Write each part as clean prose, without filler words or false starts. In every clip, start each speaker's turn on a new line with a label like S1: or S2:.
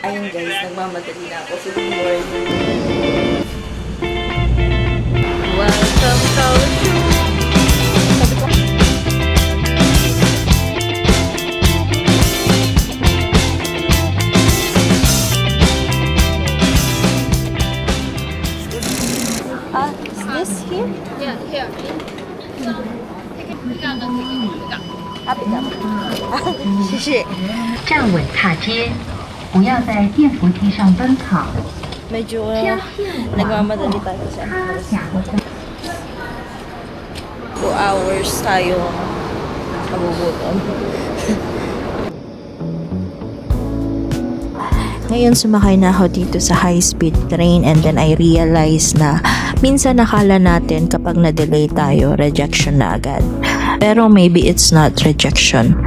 S1: Ayun guys, nagmamadali na ako. Good morning. Welcome, Kaushu! Sabi ko, is this here?
S2: Yeah, here.
S1: Pick up. 谢谢。
S3: 站稳踏阶，不要在电扶梯上奔跑。
S1: Medyo nagmamadali tayo kasi 2 hours tayo nabubutom. Ngayon sumakay na ako dito sa high-speed train and then I realized na minsan nakala natin kapag na-delay tayo, rejection na agad. Pero maybe it's not rejection.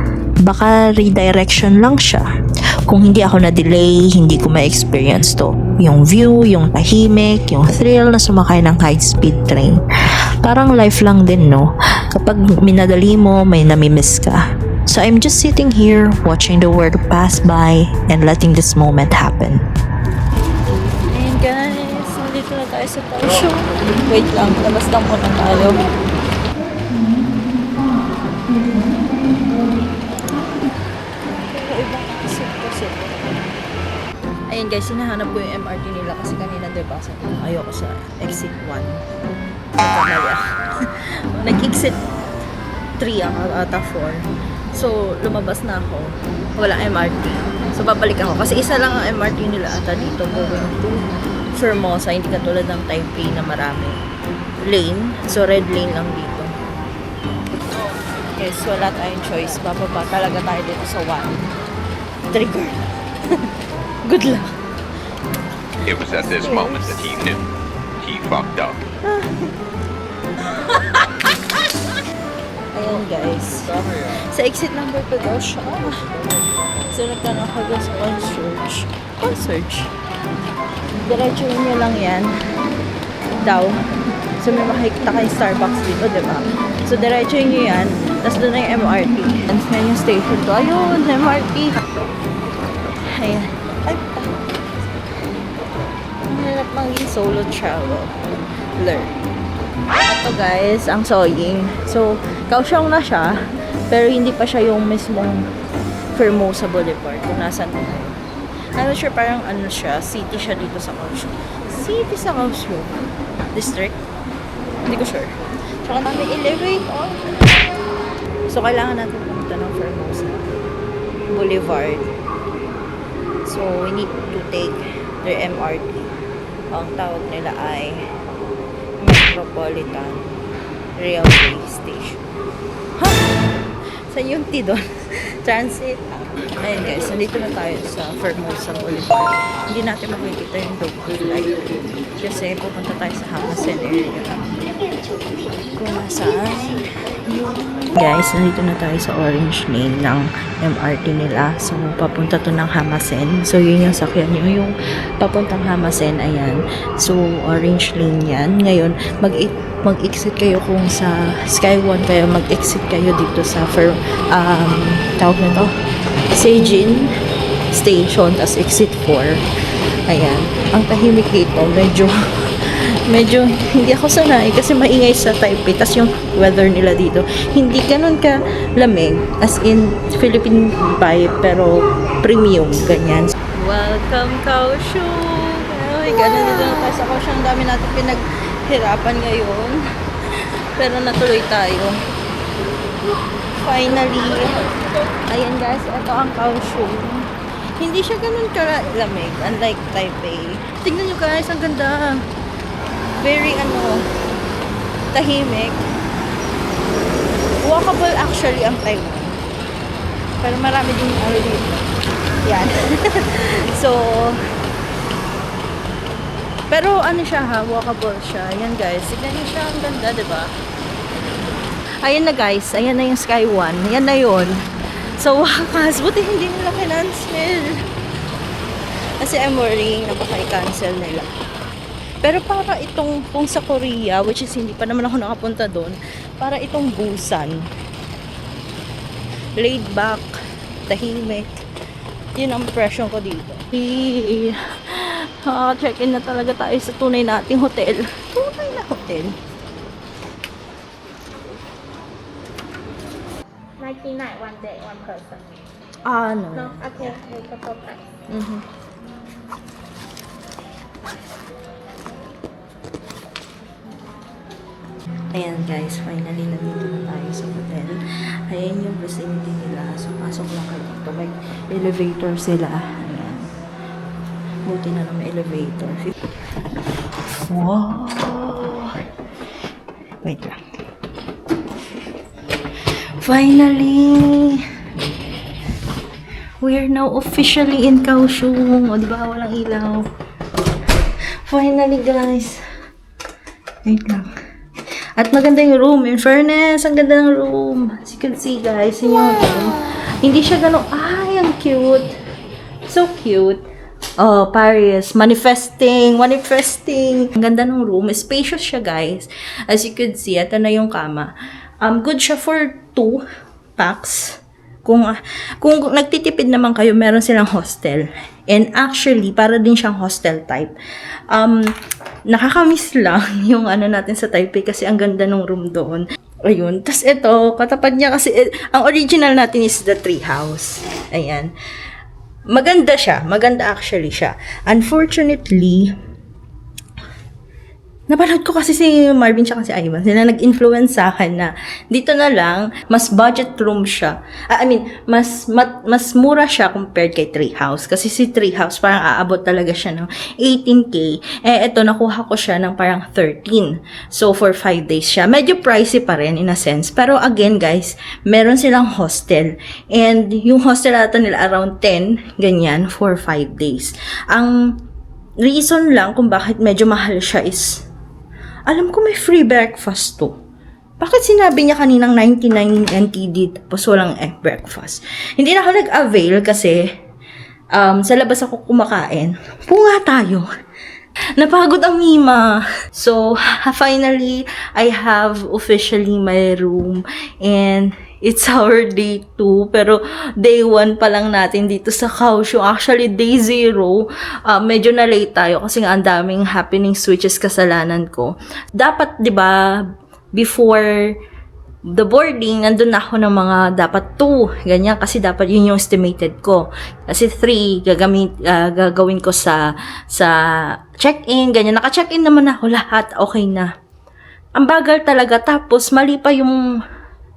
S1: Baka redirection lang siya. Kung hindi ako na-delay, hindi ko ma-experience to. Yung view, yung tahimik, yung thrill na sumakay ng high-speed train. Parang life lang din, no? Kapag minadali mo, may namimiss ka. So I'm just sitting here, watching the world pass by and letting this moment happen. Ayan guys, nandito na tayo sa Kaohsiung. Wait lang, labas lang muna tayo. Ayun guys, hinahanap ko yung MRT nila kasi kanina diba sabi ko ayoko sa exit 1. Nagkamali ako. Nag-exit 3 ako ata 4. So, lumabas na ako. Wala MRT. So, babalik ako. Kasi isa lang ang MRT nila ata dito going to Formosa. Hindi katulad ng Taipei na marami lane. So, red lane lang dito. Okay, so wala tayong choice. Bababa talaga tayo dito sa 1. Trigger. Good luck.
S4: It was at this moment that he knew he fucked up.
S1: Ayan guys. Sa exit number 2 daw siya. So nagtanong ako doon sa concierge. Diretso nyo lang yan. Daw. So may makikita kayo Starbucks dito, diba? So diretso nyo yan. Tapos doon na yung MRT. And yan yung station to. Ayun, MRT. Ayan. Ay, ang hirap maging solo traveler. Ito guys, ang Soying. So, Kaohsiung na siya, pero hindi pa siya yung mismong Formosa Boulevard kung nasan na tayo. I'm not sure, parang ano siya, city siya dito sa Kaohsiung. City sa Kaohsiung. District? Hindi ko sure. Tsaka namin elevator. So, kailangan natin pumunta ng Formosa Boulevard. So, we need to take their MRT. Ang tawag nila ay Metropolitan Railway Station. Ha? Saan yung T doon? Transit. Ayun guys, nandito na tayo sa Formosa Boulevard. Hindi natin makikita yung local light. Kasi pupunta tayo sa Hamasen area. Kung nasaan guys, nandito na tayo sa orange lane ng MRT nila. So, papunta to ng Hamasen. So, yun yung sakyan nyo. Yung papuntang Hamasen, ayan. So, orange lane yan. Ngayon, mag-exit kayo kung sa Sky One kayo, mag-exit kayo dito sa tawag na to, Seijin Station, tas exit 4. Ayan. Ang tahimik dito, medyo hindi ako sanay kasi maingay sa Taipei. Tas yung weather nila dito, hindi ganun ka lamig as in Philippine vibe, pero premium, ganyan. Welcome Kaohsiung! Ay, ganun dito na tayo sa Kaohsiung. Ang dami natin pinaghirapan ngayon. Pero natuloy tayo. Finally. Ayan guys, ito ang Kaohsiung. Hindi siya ganun kalamig, unlike Taipei. Tingnan nyo guys, ang ganda. Very tahimik. Walkable actually ang Taiwan. Pero marami din dito. Yan. So, pero siya ha, walkable siya. Yan guys, tignan niyo siya, ang ganda, diba? Ayan na guys, ayan na yung Sky One. Ayan na yun. So, wakas, buti hindi nila kinancel. Kasi I'm worrying na baka i-cancel nila. Pero para itong, kung sa Korea, which is hindi pa naman ako nakapunta doon, para itong Busan. Laid back, tahimik. Yun ang impression ko dito. Check-in na talaga tayo sa tunay nating hotel. Tunay na hotel.
S2: 99 one day, one person.
S1: No.
S2: No, okay, we go for that.
S1: Mhm. Ayan guys, finally nandito na tayo sa hotel. Ayan yung vicinity nila. So, pasok lang kayo dito. May elevator sila. Ayan. Buti na lang may elevator. Wow! Wait lang. Finally! We are now officially in Kaohsiung. O, diba? Walang ilaw. Finally, guys. Wait lang. At maganda yung room. In fairness, ang ganda ng room. As you can see, guys, yun yung room. Hindi siya ganun. Ay, ang cute. So cute. Oh, Paris. Manifesting. Ang ganda ng room. Spacious siya, guys. As you could see, ito na yung kama. Good siya for 2 packs. Kung nagtitipid naman kayo, meron silang hostel. And actually, para din siyang hostel type. Nakakamiss lang yung natin sa Taipei kasi ang ganda ng room doon. Ayun. Tapos ito, katapat niya kasi, ang original natin is the tree house. Ayan. Maganda siya. Maganda actually siya. Unfortunately, napanood ko kasi si Marvin siya kasi Ivan. Sila nag-influence sa akin na dito na lang, mas budget room siya. Mas mura siya compared kay Treehouse. Kasi si Treehouse parang aabot talaga siya ng 18K. Ito nakuha ko siya ng parang 13. So, for 5 days siya. Medyo pricey pa rin in a sense. Pero again guys, meron silang hostel. And yung hostel ata nila around 10, ganyan, for 5 days. Ang reason lang kung bakit medyo mahal siya is alam ko may free breakfast to. Bakit sinabi niya kaninang 99 NTD tapos walang breakfast? Hindi na ako nag-avail kasi sa labas ako kumakain. Punga tayo. Napagod ang Mima. So, finally, I have officially my room and it's our day 2, pero day 1 pa lang natin dito sa Kaohsiung. Actually, day 0, medyo na late tayo kasi nga ang daming happening switches kasalanan ko. Dapat, di ba, before the boarding, nandun ako ng mga dapat 2, ganyan, kasi dapat yun yung estimated ko. Kasi 3, gagawin ko sa check-in, ganyan. Naka-check-in naman ako lahat, okay na. Ang bagal talaga, tapos mali pa yung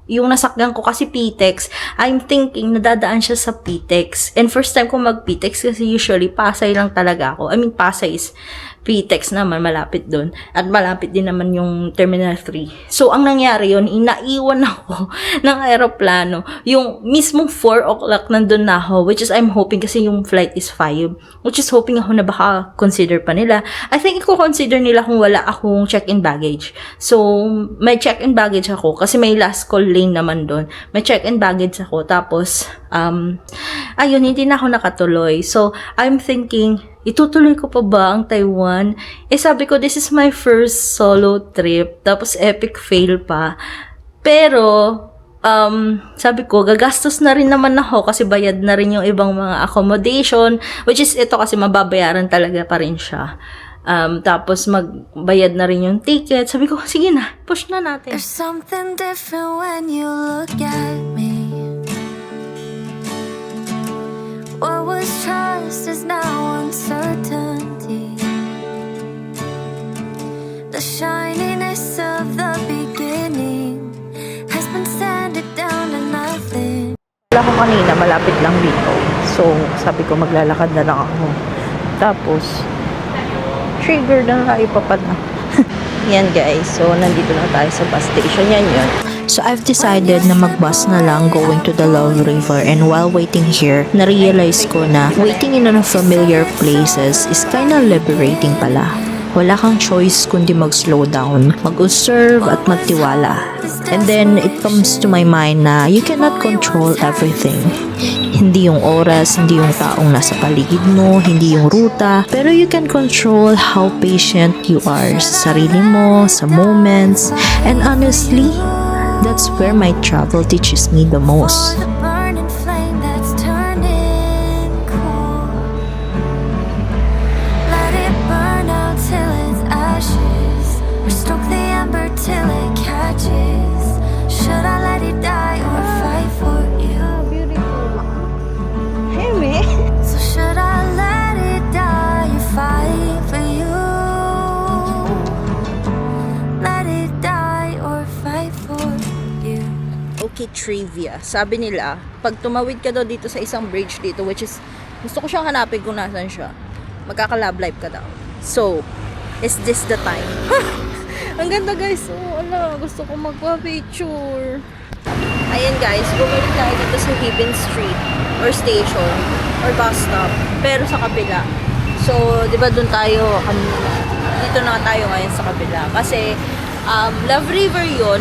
S1: nasakyan ko kasi PTEX. I'm thinking nadadaan siya sa PTEX. And first time ko mag-PTEX kasi usually Pasay lang talaga ako. Pasay is PTEX naman, malapit doon. At malapit din naman yung Terminal 3. So, ang nangyari yun, inaiwan ako ng aeroplano. Yung mismong 4 o'clock nandun na ako, which is I'm hoping kasi yung flight is 5. Which is hoping ako na baka consider pa nila. I think i-consider nila kung wala akong check-in baggage. So, may check-in baggage ako kasi may last call lane naman doon. May check-in baggage ako. Tapos, ayun, hindi na ako nakatuloy. So, I'm thinking, itutuloy ko pa ba ang Taiwan? Sabi ko, this is my first solo trip. Tapos, epic fail pa. Pero, sabi ko, gagastos na rin naman ako kasi bayad na rin yung ibang mga accommodation. Which is, ito kasi mababayaran talaga pa rin siya. Tapos, magbayad na rin yung ticket. Sabi ko, sige na, push na natin.
S5: There's something different when you look at me. What was trust is now uncertainty. The shininess of the beginning has been sanded down to nothing.
S1: Wala ko kanina, malapit lang dito. So, sabi ko maglalakad na lang ako. Tapos, trigger na nga ipapad na. Yan guys, so nandito na tayo sa bus station. Yan yun. So I've decided na mag-bus na lang going to the Love River, and while waiting here, na-realize ko na waiting in unfamiliar places is kinda liberating pala. Wala kang choice kundi mag-slow down, mag-observe at magtiwala. And then it comes to my mind na you cannot control everything. Hindi yung oras, hindi yung taong nasa paligid mo, hindi yung ruta, pero you can control how patient you are sa sarili mo, sa moments, and honestly, that's where my travel teaches me the most.
S5: The burning flame that's turning cool.
S1: trivia. Sabi nila, pag tumawid ka daw dito sa isang bridge dito, which is, gusto ko siyang hanapin kung nasan siya, magkaka-love life ka daw. So, is this the time? Ang ganda guys. So, gusto ko magpa-picture. Ayan guys, bumalik tayo dito sa Gibbon Street or station or bus stop, pero sa kabila. So, di ba dun tayo kanina? Dito na tayo ngayon sa kabila. Kasi, Love River yun.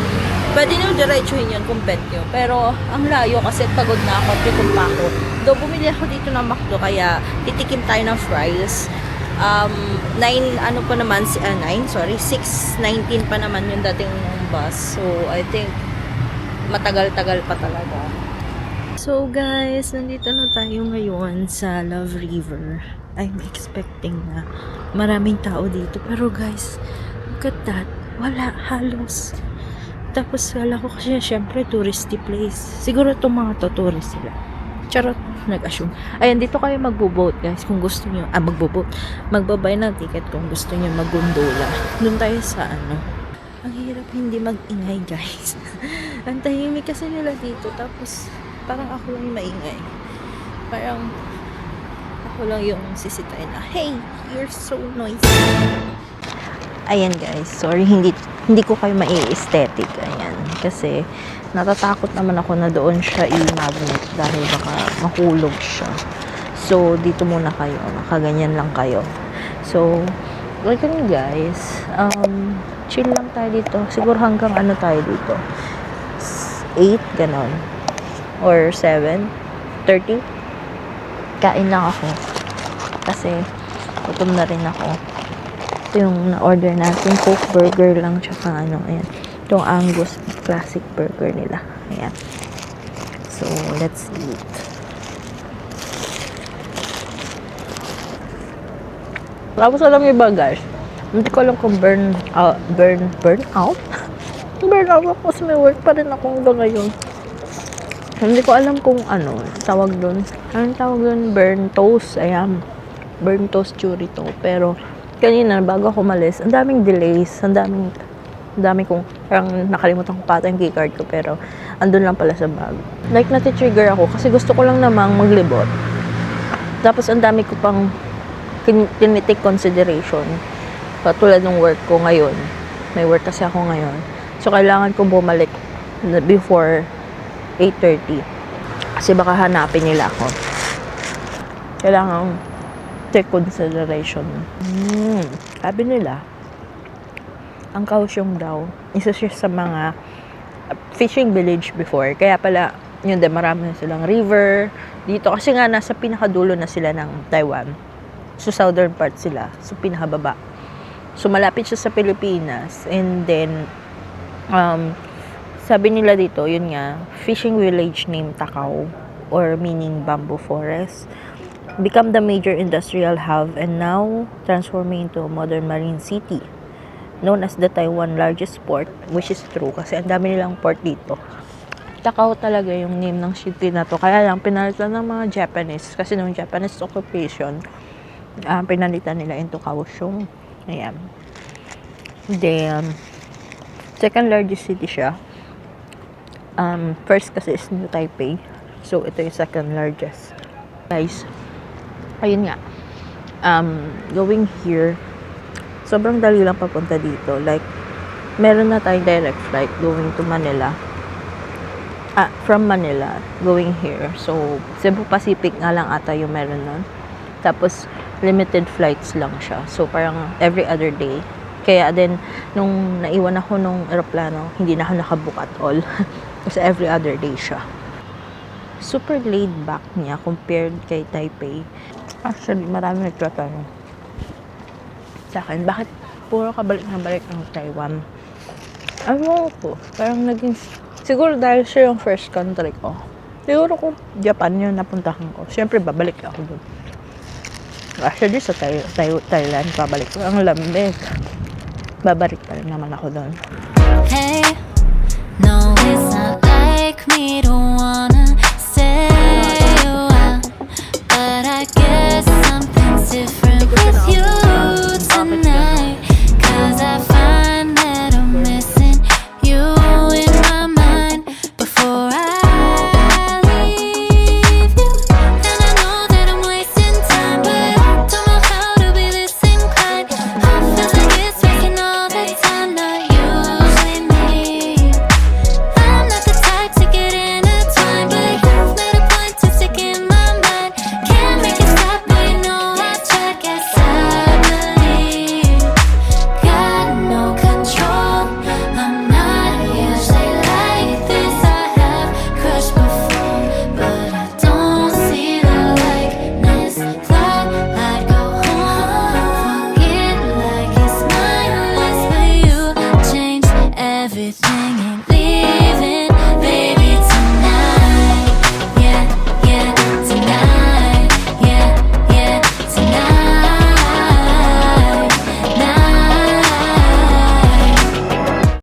S1: Pwede nyo diretsuhin yun kung bet nyo. Pero, ang layo kasi pagod na ako, tikom pa ako. Do, bumili ako dito ng McDo, kaya titikim tayo ng fries. 6:19 pa naman yung dating ng bus. So, I think, matagal-tagal pa talaga. So, guys, nandito na tayo ngayon sa Love River. I'm expecting na maraming tao dito. Pero, guys, look at that. Wala, halos. Tapos, kala ko kasi, syempre, touristy place. Siguro itong mga to, tourist sila. Charot, nag-assume. Ayan, dito kayo magbo-boat, guys, kung gusto nyo. Magbo-boat. Magbabay ng ticket kung gusto nyo mag-gondola. Doon tayo sa ano. Ang hirap hindi mag-ingay, guys. Ang tahimik kasi nila dito. Tapos, parang ako lang yung maingay. Parang, ako lang yung sisitayin na, hey, you're so noisy. Ayan guys, sorry, hindi ko kayo mai-aesthetic. Ayan, kasi natatakot naman ako na doon siya i-magnet dahil baka mahulog siya. So, dito muna kayo, nakaganyan lang kayo. So, like yun guys, chill lang tayo dito. Siguro hanggang ano tayo dito? 8, ganon. Or 7:30. Kain lang ako. Kasi, gutom na rin ako. Ito yung na-order natin. Coke burger lang. Tsaka ano, ayan. Itong Angus classic burger nila. Ayan. So, let's eat. Tapos alam niyo ba guys, hindi ko alam kung burn out? Burn out ako kasi may work pa rin ako hanggang ngayon. Hindi ko alam kung ano tawag doon. Anong tawag doon? Burn toast. Ayan. Burn toast churrito. Pero kanina bago ako umalis, ang daming delays, ang dami kong parang nakalimutan ko pa yung keycard ko, pero andun lang pala sa bag. Like nati-trigger ako kasi gusto ko lang namang maglibot. Tapos ang dami ko pang tinitake consideration. Patulad ng work ko ngayon. May work kasi ako ngayon. So kailangan kong bumalik before 8:30. Kasi baka hanapin nila ako. Kailangan take consideration. Sabi nila, ang Kaohsiung daw, isa siya sa mga fishing village before. Kaya pala, yun din, marami na silang river dito. Kasi nga, nasa pinakadulo na sila ng Taiwan. So, southern part sila. So, pinakababa. So, malapit siya sa Pilipinas. And then, sabi nila dito, yun nga, fishing village named Takao, or meaning bamboo forest, become the major industrial hub and now transforming into a modern marine city known as the Taiwan largest port, which is true kasi ang dami nilang port dito. Takao talaga yung name ng city na to, kaya lang pinalitan ng mga Japanese kasi nung Japanese occupation, pinalitan nila into Kaohsiung. Ayan. Then, second largest city siya. First kasi is New Taipei, so ito yung second largest. Guys, ayun nga, going here, sobrang dali lang papunta dito. Like, meron na tayong direct flight going to Manila. From Manila, going here. So, Cebu Pacific nga lang ata yung meron nun. Tapos, limited flights lang siya. So, parang every other day. Kaya din, nung naiwan ako nung aeroplano, hindi na ako nakabook at all. Kasi every other day siya. Super laid back niya compared kay Taipei. Actually, marami nagtatanong sa akin, bakit puro kabalik na balik ng Taiwan? Ano ko, parang naging, siguro dahil siya yung first country ko. Siguro kung Japan yung napuntahan ko, syempre babalik ako dun. Actually, sa Thailand, babalik ko. Ang lamig. Babalik pa rin naman ako dun.
S5: Hey, no, it's not like me to wanna